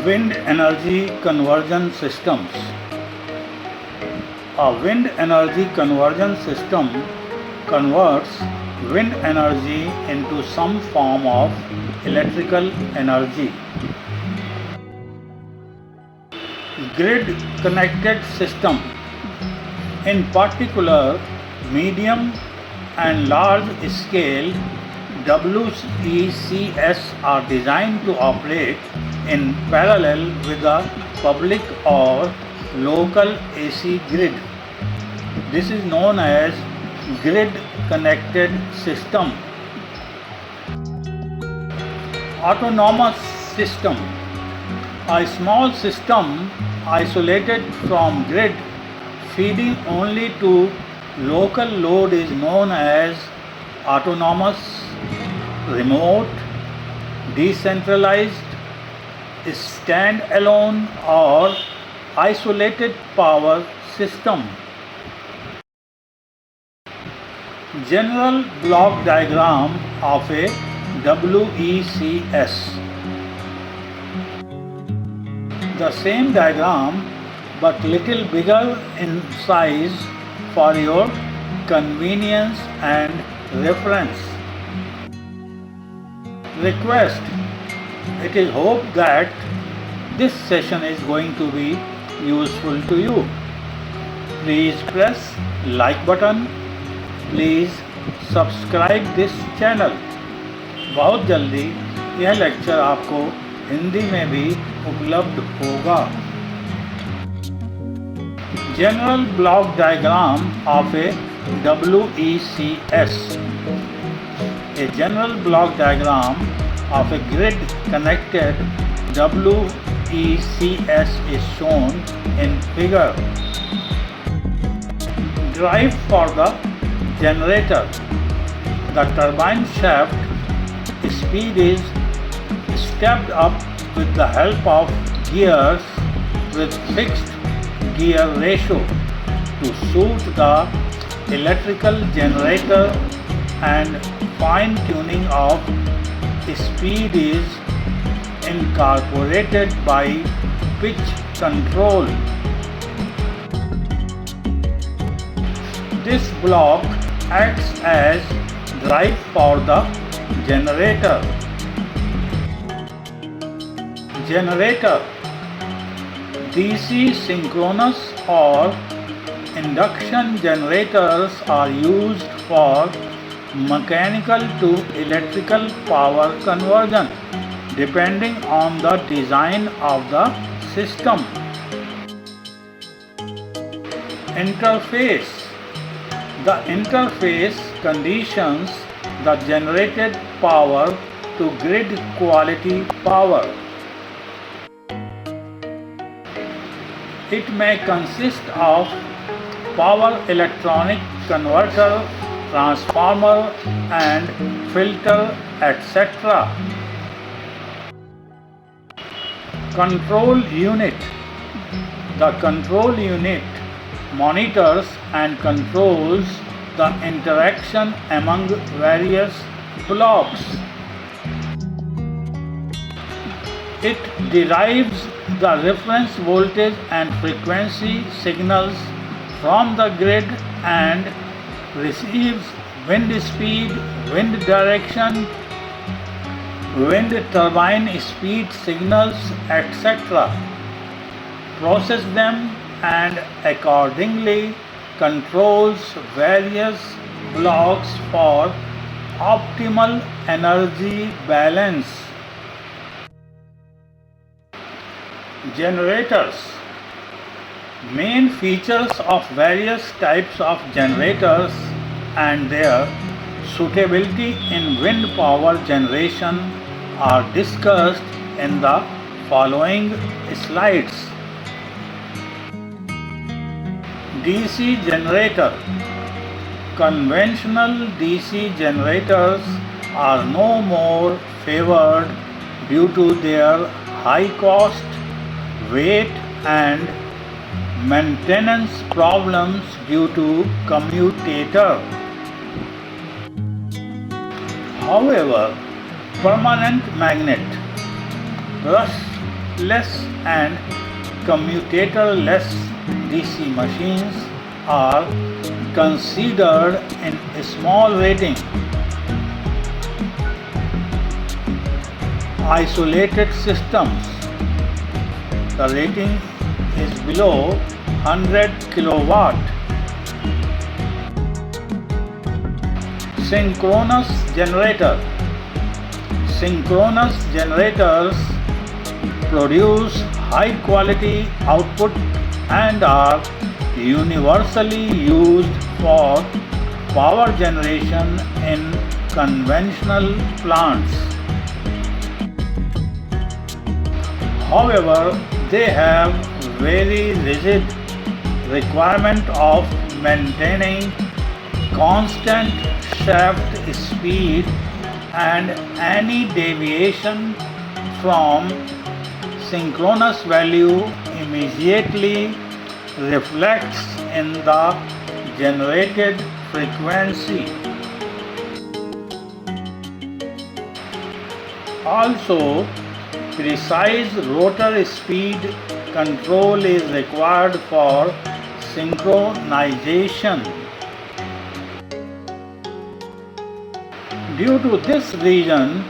Wind energy conversion systems. A wind energy conversion system converts wind energy into some form of electrical energy. Grid connected system, in particular medium and large scale WECS, are designed to operate in parallel with the public or local AC grid. This is known as grid connected system. Autonomous system, a small system isolated from grid feeding only to local load, is known as autonomous, remote, decentralized, stand-alone or isolated power system. General block diagram of a WECS. The same diagram but little bigger in size for your convenience and reference. Request: it is hoped that this session is going to be useful to you. Please press like button. Please subscribe this channel. बहुत जल्दी यह lecture आपको हिंदी में भी उपलब्ध होगा. General block diagram of a WECS. A general block diagram of a grid connected WECS is shown in figure. Drive for the generator. The turbine shaft speed is stepped up with the help of gears with fixed gear ratio to suit the electrical generator, and fine tuning of speed is incorporated by pitch control. This block acts as drive for the generator. Generator. DC synchronous or induction generators are used for mechanical to electrical power conversion depending on the design of the system. Interface. The interface conditions the generated power to grid quality power. It may consist of power electronic converter, transformer and filter, etc. Control unit. The control unit monitors and controls the interaction among various blocks. It derives the reference voltage and frequency signals from the grid and receives wind speed, wind direction, wind turbine speed signals, etc. Process them and accordingly controls various blocks for optimal energy balance. Generators. Main features of various types of generators and their suitability in wind power generation are discussed in the following slides. DC generator. Conventional DC generators are no more favored due to their high cost, weight and maintenance problems due to commutator. However, permanent magnet, brush less and commutator-less DC machines are considered in a small rating. Isolated systems. The rating is below 100 kilowatt. Synchronous generator. Synchronous generators produce high quality output and are universally used for power generation in conventional plants. However, they have very rigid requirement of maintaining constant shaft speed, and any deviation from synchronous value immediately reflects in the generated frequency. Also, precise rotor speed control is required for synchronization. Due to this reason,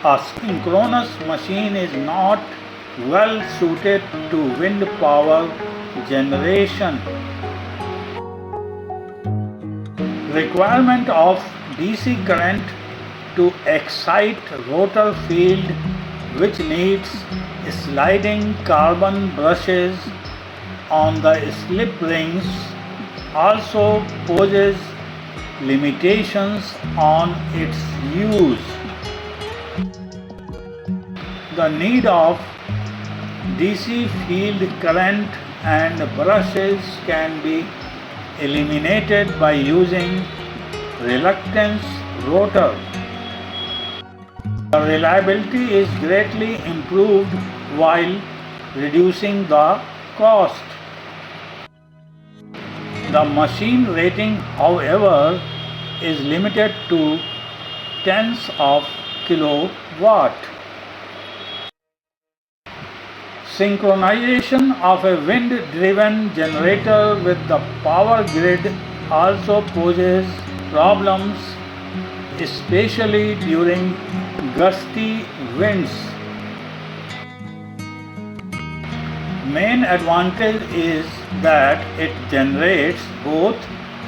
a synchronous machine is not well suited to wind power generation. Requirement of DC current to excite rotor field, which needs sliding carbon brushes on the slip rings, also poses limitations on its use. The need of DC field current and brushes can be eliminated by using reluctance rotor. The reliability is greatly improved while reducing the cost. The machine rating, however, is limited to tens of kilowatt. Synchronization of a wind-driven generator with the power grid also poses problems, especially during gusty winds. Main advantage is that it generates both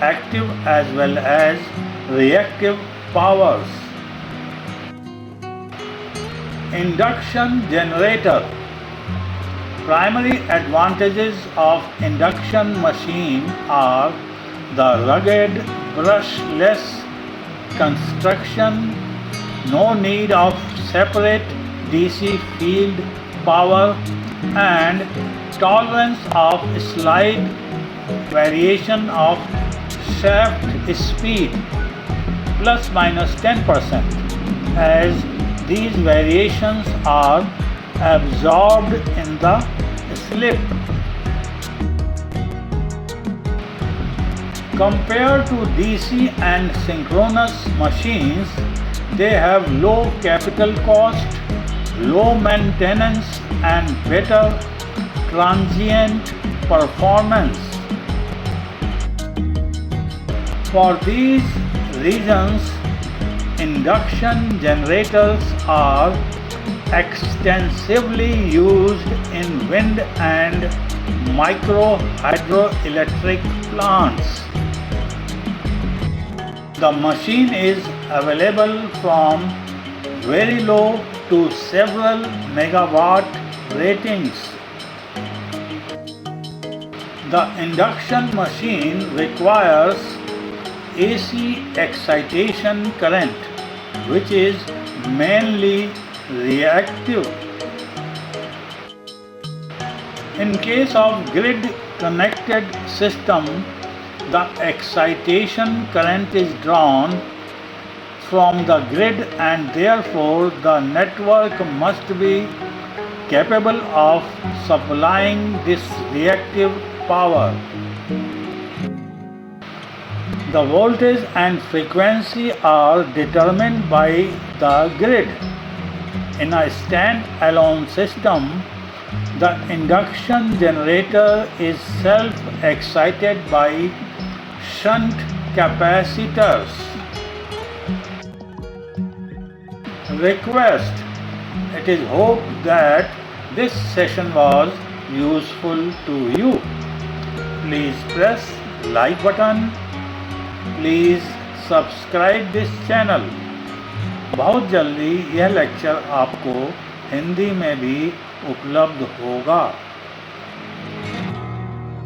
active as well as reactive powers. Induction generator. Primary advantages of induction machine are the rugged brushless construction, no need of separate DC field power, and tolerance of slight variation of shaft speed plus minus 10%, as these variations are absorbed in the slip. Compared to DC and synchronous machines, they have low capital cost, low maintenance, and better transient performance. For these reasons, induction generators are extensively used in wind and micro hydroelectric plants. The machine is available from very low to several megawatt ratings. The induction machine requires AC excitation current, which is mainly reactive. In case of grid connected system, the excitation current is drawn from the grid, and therefore the network must be capable of supplying this reactive power. The voltage and frequency are determined by the grid. In a stand-alone system, The induction generator is self-excited by shunt capacitors. Request. It is hoped that this session was useful to you. Please press like button. Please subscribe this channel. बहुत जल्दी यह lecture आपको हिंदी में भी उपलब्ध होगा।